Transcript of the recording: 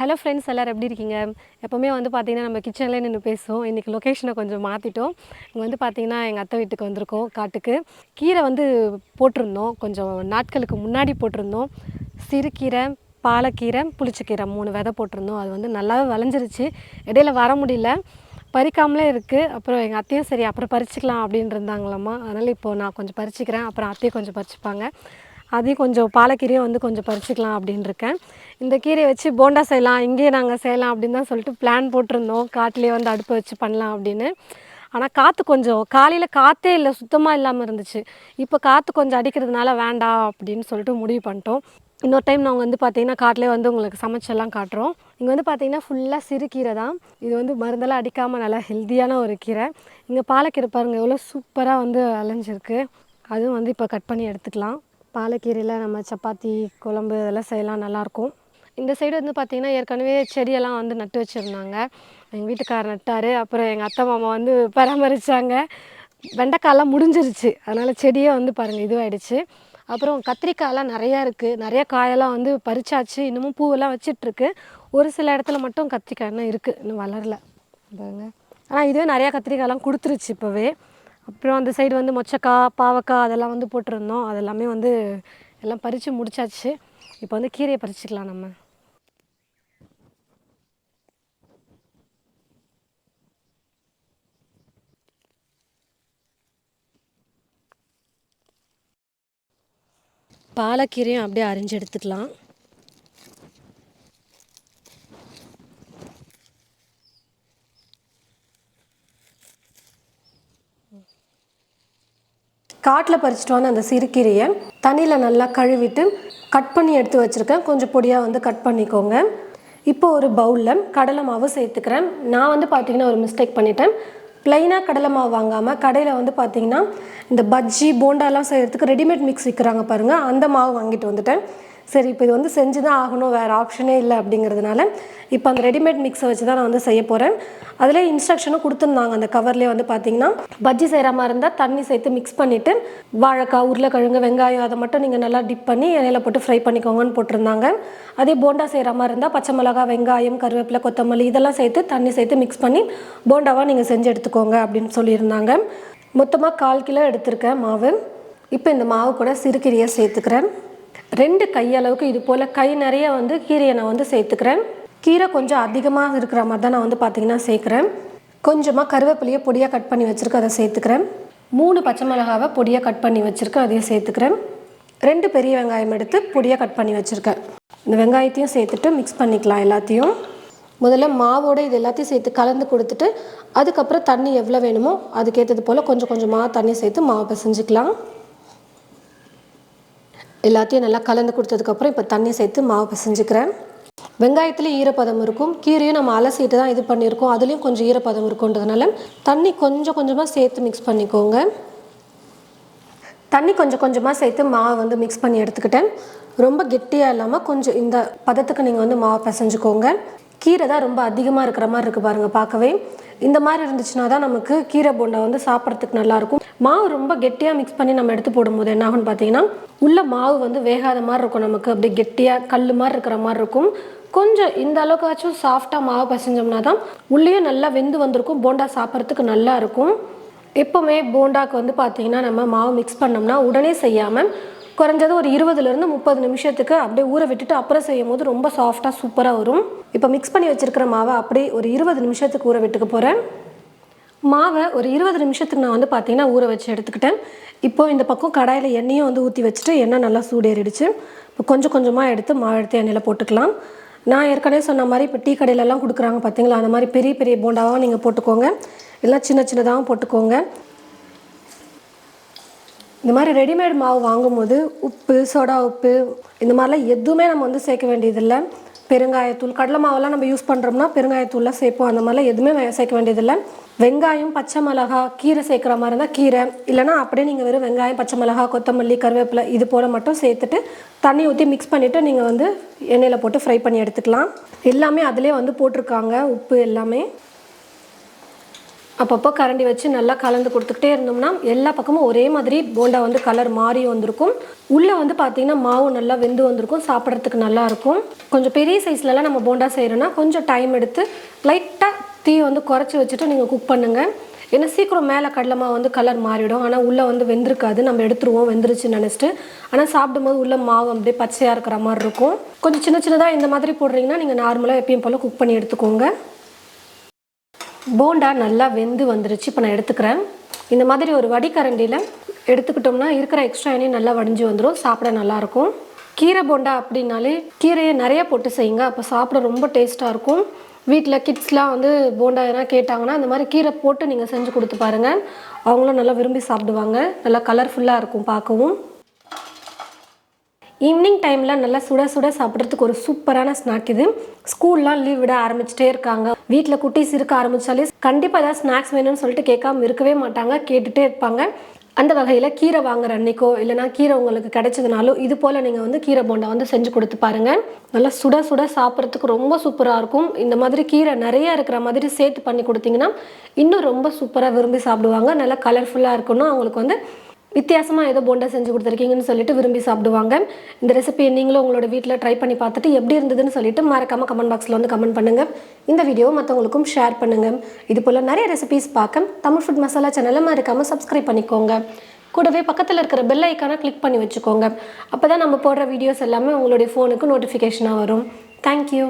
Hello friends, எல்லோரும் எப்படி இருக்கீங்க? எப்போவுமே வந்து பார்த்திங்கன்னா நம்ம கிச்சனில் நின்று பேசுவோம். இன்றைக்கி லொக்கேஷனை கொஞ்சம் மாற்றிட்டோம். இங்கே வந்து பார்த்திங்கன்னா எங்கள் அத்தை வீட்டுக்கு வந்திருக்கோம், காட்டுக்கு. கீரை வந்து போட்டிருந்தோம், கொஞ்சம் நாட்களுக்கு முன்னாடி போட்டிருந்தோம். சிறுகீரை, பாலக்கீரை, புளிச்சக்கீரை 3 விதை போட்டிருந்தோம். அது வந்து நல்லாவே விளைஞ்சிருச்சு. இடையில வர முடியல, பறிக்காமலே இருக்குது. அப்புறம் எங்கள் அத்தையும் சரி அப்புறம் பறிச்சிக்கலாம் அப்படின்னு இருந்தாங்களாம்மா. அதனால் இப்போது நான் கொஞ்சம் பறிச்சிக்கிறேன், அப்புறம் அத்தையும் கொஞ்சம் பறிச்சுப்பாங்க. அதையும் கொஞ்சம் பாலக்கீரையும் வந்து கொஞ்சம் பறிச்சிக்கலாம் அப்படின்னு இருக்கேன். இந்த கீரையை வச்சு போண்டா செய்யலாம், இங்கேயே நாங்கள் செய்யலாம் அப்படின்னு தான் சொல்லிட்டு பிளான் போட்டிருந்தோம். காட்டிலே வந்து அடுப்பை வச்சு பண்ணலாம் அப்படின்னு. ஆனால் காற்று கொஞ்சம் காலையில் காற்றே இல்லை, சுத்தமாக இல்லாமல் இருந்துச்சு. இப்போ காற்று கொஞ்சம் அடிக்கிறதுனால வேண்டாம் அப்படின்னு சொல்லிட்டு முடிவு பண்ணிட்டோம். இன்னொரு டைம் நாங்கள் வந்து பார்த்திங்கன்னா காட்டிலே வந்து உங்களுக்கு சமைச்செல்லாம் காட்டுறோம். இங்கே வந்து பார்த்திங்கன்னா ஃபுல்லாக சிறுகீரை தான். இது வந்து மருந்தெல்லாம் அடிக்காமல் நல்லா ஹெல்த்தியான ஒரு கீரை. இங்கே பாலக்கீரை பாருங்கள் எவ்வளோ சூப்பராக வந்து அலைஞ்சிருக்கு. அதுவும் வந்து இப்போ கட் பண்ணி எடுத்துக்கலாம். பாலக்கீரையில் நம்ம சப்பாத்தி, குழம்பு இதெல்லாம் செய்யலாம், நல்லாயிருக்கும். இந்த சைடு வந்து பார்த்திங்கன்னா ஏற்கனவே செடியெல்லாம் வந்து நட்டு வச்சுருந்தாங்க. எங்கள் வீட்டுக்காரர் நட்டார், அப்புறம் எங்கள் அத்தை மாமா வந்து பராமரித்தாங்க. வெண்டைக்காயெல்லாம் முடிஞ்சிருச்சு, அதனால் செடியே வந்து பாருங்கள் இதுவாகிடுச்சு. அப்புறம் கத்திரிக்காயெல்லாம் நிறையா இருக்குது, நிறையா காயெல்லாம் வந்து பறிச்சாச்சு, இன்னமும் பூவெல்லாம் வச்சிட்ருக்கு. ஒரு சில இடத்துல மட்டும் கத்திரிக்காய் இன்னும் இருக்குது, இன்னும் வளரல பாருங்க. ஆனால் இதுவே நிறையா கத்திரிக்காயெல்லாம் கொடுத்துருச்சு இப்போவே. அப்புறம் அந்த சைடு வந்து மொச்சக்காய், பாவக்காய் அதெல்லாம் வந்து போட்டிருந்தோம். அதெல்லாமே வந்து எல்லாம் பறித்து முடிச்சாச்சு. இப்போ வந்து கீரையை பறிச்சுக்கலாம் நம்ம. பாலக்கீரையும் அப்படியே அரிஞ்சு எடுத்துக்கலாம். காட்டில் பறிச்சிட்டு வந்து அந்த சிறுகீரையை தண்ணியில் நல்லா கழுவிட்டு கட் பண்ணி எடுத்து வச்சுருக்கேன். கொஞ்சம் பொடியாக வந்து கட் பண்ணிக்கோங்க. இப்போ ஒரு பவுலில் கடலை மாவு சேர்த்துக்கிறேன். நான் வந்து பார்த்திங்கன்னா ஒரு மிஸ்டேக் பண்ணிட்டேன். ப்ளைனாக கடலை மாவு வாங்காமல் கடையில் வந்து பார்த்திங்கன்னா இந்த பஜ்ஜி போண்டாலாம் செய்கிறதுக்கு ரெடிமேட் மிக்ஸ் விற்கிறாங்க பாருங்கள், அந்த மாவு வாங்கிட்டு வந்துட்டேன். சரி, இப்போ இது வந்து செஞ்சு தான் ஆகணும், வேறு ஆப்ஷனே இல்லை அப்படிங்கிறதுனால இப்போ அந்த ரெடிமேட் மிக்ஸை வச்சு தான் நான் வந்து செய்ய போகிறேன். அதில் இன்ஸ்ட்ரக்ஷனும் கொடுத்துருந்தாங்க அந்த கவர்லேயே வந்து பார்த்திங்கன்னா பஜ்ஜி செய்கிற மாதிரி இருந்தால் தண்ணி சேர்த்து மிக்ஸ் பண்ணிவிட்டு வாழைக்காய், உருளைக்கிழங்கு, வெங்காயம் அதை மட்டும் நீங்கள் நல்லா டிப் பண்ணி எண்ணெயில் போட்டு ஃப்ரை பண்ணிக்கோங்கன்னு போட்டிருந்தாங்க. அதே போண்டா செய்கிற மாதிரி இருந்தால் பச்சை மிளகாய், வெங்காயம், கருவேப்பிலை, கொத்தமல்லி இதெல்லாம் சேர்த்து தண்ணி சேர்த்து மிக்ஸ் பண்ணி போண்டாவாக நீங்கள் செஞ்சு எடுத்துக்கோங்க அப்படின்னு சொல்லியிருந்தாங்க. மொத்தமாக 1/4 கிலோ எடுத்திருக்கேன் மாவு. இப்போ இந்த மாவு கூட சிறுகீரையை சேர்த்துக்கிறேன். 2 கையளவுக்கு இது போல் கை நிறைய வந்து கீரையை நான் வந்து சேர்த்துக்கிறேன். கீரை கொஞ்சம் அதிகமாக இருக்கிற மாதிரி தான் நான் வந்து பார்த்திங்கன்னா சேர்க்குறேன். கொஞ்சமாக கருவேப்பிலையை பொடியாக கட் பண்ணி வச்சுருக்கேன், அதை சேர்த்துக்கிறேன். 3 பச்சை மிளகாவை பொடியாக கட் பண்ணி வச்சுருக்கேன், அதையும் சேர்த்துக்கிறேன். 2 பெரிய வெங்காயம் எடுத்து பொடியாக கட் பண்ணி வச்சுருக்கேன். இந்த வெங்காயத்தையும் சேர்த்துட்டு மிக்ஸ் பண்ணிக்கலாம் எல்லாத்தையும். முதல்ல மாவோடு இது எல்லாத்தையும் சேர்த்து கலந்து கொடுத்துட்டு அதுக்கப்புறம் தண்ணி எவ்வளோ வேணுமோ அதுக்கேற்றது போல் கொஞ்சம் கொஞ்சமாக தண்ணி சேர்த்து மாவு பிசைஞ்சிக்கலாம். எல்லாத்தையும் நல்லா கலந்து கொடுத்ததுக்கப்புறம் இப்போ தண்ணி சேர்த்து மாவு பிசைஞ்சிக்கிறேன். வெங்காயத்தில் ஈரப்பதம் இருக்கும், கீரையும் நம்ம அலசிட்டு தான் இது பண்ணியிருக்கோம், அதுலேயும் கொஞ்சம் ஈரப்பதம் இருக்குன்றதுனால தண்ணி கொஞ்சம் கொஞ்சமாக சேர்த்து மிக்ஸ் பண்ணிக்கோங்க. தண்ணி கொஞ்சம் கொஞ்சமாக சேர்த்து மாவு வந்து மிக்ஸ் பண்ணி எடுத்துக்கிட்டேன். ரொம்ப கெட்டியாக இல்லாமல் கொஞ்சம் இந்த பதத்துக்கு நீங்கள் வந்து மாவு பிசைஞ்சுக்கோங்க. கீரை தான் ரொம்ப அதிகமாக இருக்கிற மாதிரி இருக்குது பாருங்கள் பார்க்கவே. இந்த மாதிரி இருந்துச்சுன்னா தான் நமக்கு கீரை போண்டா வந்து சாப்பிட்றதுக்கு நல்லாயிருக்கும். மாவு ரொம்ப கெட்டியாக மிக்ஸ் பண்ணி நம்ம எடுத்து போடும்போது என்ன ஆகும்னு பார்த்தீங்கன்னா உள்ள மாவு வந்து வேகாத மாதிரி இருக்கும், நமக்கு அப்படியே கெட்டியாக கல் மாதிரி இருக்கிற மாதிரி இருக்கும். கொஞ்சம் இந்த அளவுக்காச்சும் சாஃப்டாக மாவு பசைஞ்சோம்னா தான் உள்ளேயும் நல்லா வெந்து வந்திருக்கும், போண்டா சாப்பிட்றதுக்கு நல்லா இருக்கும். எப்போவுமே போண்டாக்கு வந்து பார்த்திங்கன்னா நம்ம மாவு மிக்ஸ் பண்ணோம்னா உடனே செய்யாமல் குறைஞ்சது ஒரு 20லேருந்து 30 நிமிஷத்துக்கு அப்படியே ஊற விட்டுட்டு அப்புறம் செய்யும் போது ரொம்ப சாஃப்டாக சூப்பராக வரும். இப்போ மிக்ஸ் பண்ணி வச்சுருக்கிற மாவை அப்படியே ஒரு 20 நிமிஷத்துக்கு ஊற விட்டுக்க போகிறேன். மாவை ஒரு 20 நிமிஷத்துக்கு நான் வந்து பார்த்திங்கன்னா ஊற வச்சு எடுத்துக்கிட்டேன். இப்போது இந்த பக்கம் கடாயில் எண்ணெயும் வந்து ஊற்றி வச்சுட்டு எண்ணெய் நல்லா சூடேறிடுச்சு. இப்போ கொஞ்சம் கொஞ்சமாக எடுத்து மாவு எடுத்து எண்ணெயில் போட்டுக்கலாம். நான் ஏற்கனவே சொன்ன மாதிரி இப்போ டீ கடையிலலாம் கொடுக்குறாங்க பார்த்தீங்களா, அந்த மாதிரி பெரிய பெரிய போண்டாவாக நீங்கள் போட்டுக்கோங்க, எல்லாம் சின்ன சின்னதாகவும் போட்டுக்கோங்க. இந்த மாதிரி ரெடிமேட் மாவு வாங்கும்போது உப்பு, சோடா உப்பு இந்த மாதிரிலாம் எதுவுமே நம்ம வந்து சேர்க்க வேண்டியதில்லை. பெருங்காயத்தூள், கடலை மாவெல்லாம் நம்ம யூஸ் பண்ணுறோம்னா பெருங்காயத்தூள்லாம் சேர்ப்போம், அந்த மாதிரிலாம் எதுவுமே சேர்க்க வேண்டியதில்லை. வெங்காயம், பச்சை மிளகா, கீரை சேர்க்குற மாதிரி இருந்தால் கீரை, இல்லைனா அப்படியே நீங்கள் வெறும் வெங்காயம், பச்சை மிளகா, கொத்தமல்லி, கருவேப்பிலை இது போல் மட்டும் சேர்த்துட்டு தண்ணி ஊற்றி மிக்ஸ் பண்ணிவிட்டு நீங்கள் வந்து எண்ணெயில் போட்டு ஃப்ரை பண்ணி எடுத்துக்கலாம். எல்லாமே அதிலே வந்து போட்டிருக்காங்க, உப்பு எல்லாமே. அப்பப்போ கரண்டி வச்சு நல்லா கலந்து கொடுத்துக்கிட்டே இருந்தோம்னா எல்லா பக்கமும் ஒரே மாதிரி போண்டா வந்து கலர் மாறி வந்திருக்கும். உள்ளே வந்து பார்த்திங்கன்னா மாவு நல்லா வெந்து வந்திருக்கும், சாப்பிட்றதுக்கு நல்லாயிருக்கும். கொஞ்சம் பெரிய சைஸ்லலாம் நம்ம போண்டா செய்கிறோன்னா கொஞ்சம் டைம் எடுத்து லைட்டாக தீ வந்து குறைச்சி வச்சுட்டு நீங்கள் குக் பண்ணுங்கள். ஏன்னா சீக்கிரம் மேலே கடலை மாவு வந்து கலர் மாறிடும், ஆனால் உள்ளே வந்து வெந்திருக்காது. நம்ம எடுத்துருவோம் வெந்துருச்சுன்னு நினச்சிட்டு, ஆனால் சாப்பிடும்போது உள்ளே மாவு அப்படியே பச்சையாக இருக்கிற மாதிரி இருக்கும். கொஞ்சம் சின்ன சின்னதாக இந்த மாதிரி போடுறீங்கன்னா நீங்கள் நார்மலாக எப்பயும் போல் குக் பண்ணி எடுத்துக்கோங்க. போண்டா நல்லா வெந்து வந்துருச்சு. இப்போ நான் எடுத்துக்கிறேன். இந்த மாதிரி ஒரு வடிகரண்டியில் எடுத்துக்கிட்டோம்னா இருக்கிற எக்ஸ்ட்ரா எண்ணெய் நல்லா வடிஞ்சு வந்துடும், சாப்பிட நல்லாயிருக்கும். கீரை போண்டா அப்படின்னாலே கீரையை நிறைய போட்டு செய்யுங்க, அப்போ சாப்பிட ரொம்ப டேஸ்ட்டாக இருக்கும். வீட்டில் கிட்ஸ்லாம் வந்து போண்டா எதனா கேட்டாங்கன்னா அந்த மாதிரி கீரை போட்டு நீங்கள் செஞ்சு கொடுத்து பாருங்கள், அவங்களும் நல்லா விரும்பி சாப்பிடுவாங்க. நல்லா கலர்ஃபுல்லாக இருக்கும் பார்க்கவும். ஈவினிங் டைமில் நல்லா சுட சுட சாப்பிட்றதுக்கு ஒரு சூப்பரான ஸ்நாக் இது. ஸ்கூல்லாம் லீவ் விட ஆரம்பிச்சிட்டே இருக்காங்க, வீட்டில் குட்டீஸ் இருக்க ஆரம்பித்தாலே கண்டிப்பாக ஏதாவது ஸ்நாக்ஸ் வேணும்னு சொல்லிட்டு கேட்காம இருக்கவே மாட்டாங்க, கேட்டுகிட்டே இருப்பாங்க. அந்த வகையில் கீரை வாங்குற அன்றைக்கோ இல்லைனா கீரை உங்களுக்கு கிடைச்சதுனாலும் இது போல் நீங்கள் வந்து கீரை போண்டா வந்து செஞ்சு கொடுத்து பாருங்கள். நல்லா சுட சுட சாப்பிட்றதுக்கு ரொம்ப சூப்பராக இருக்கும். இந்த மாதிரி கீரை நிறைய இருக்கிற மாதிரி சேர்த்து பண்ணி கொடுத்தீங்கன்னா இன்னும் ரொம்ப சூப்பராக விரும்பி சாப்பிடுவாங்க. நல்லா கலர்ஃபுல்லாக இருக்கணும், அவங்களுக்கு வந்து வித்தியாசமாக ஏதோ போண்டா செஞ்சு கொடுத்துருக்கீங்கன்னு சொல்லிட்டு விரும்பி சாப்பிடுவாங்க. இந்த ரெசிபியை நீங்களும் உங்களோட வீட்டில் ட்ரை பண்ணி பார்த்துட்டு எப்படி இருந்ததுன்னு சொல்லிட்டு மறக்காமல் கமெண்ட் பாக்ஸில் வந்து கமெண்ட் பண்ணுங்கள். இந்த வீடியோவை மற்றவங்களுக்கும் ஷேர் பண்ணுங்கள். இது போல் நிறைய ரெசிபிஸ் பார்க்க தமிழ் ஃபுட் மசாலா சேனலை மறக்காமல் சப்ஸ்கிரைப் பண்ணிக்கோங்க. கூடவே பக்கத்தில் இருக்கிற பெல் ஐக்கானை கிளிக் பண்ணி வச்சுக்கோங்க. அப்போ தான் நம்ம போடுற வீடியோஸ் எல்லாமே உங்களுடைய ஃபோனுக்கு நோட்டிஃபிகேஷனாக வரும். தேங்க்யூ.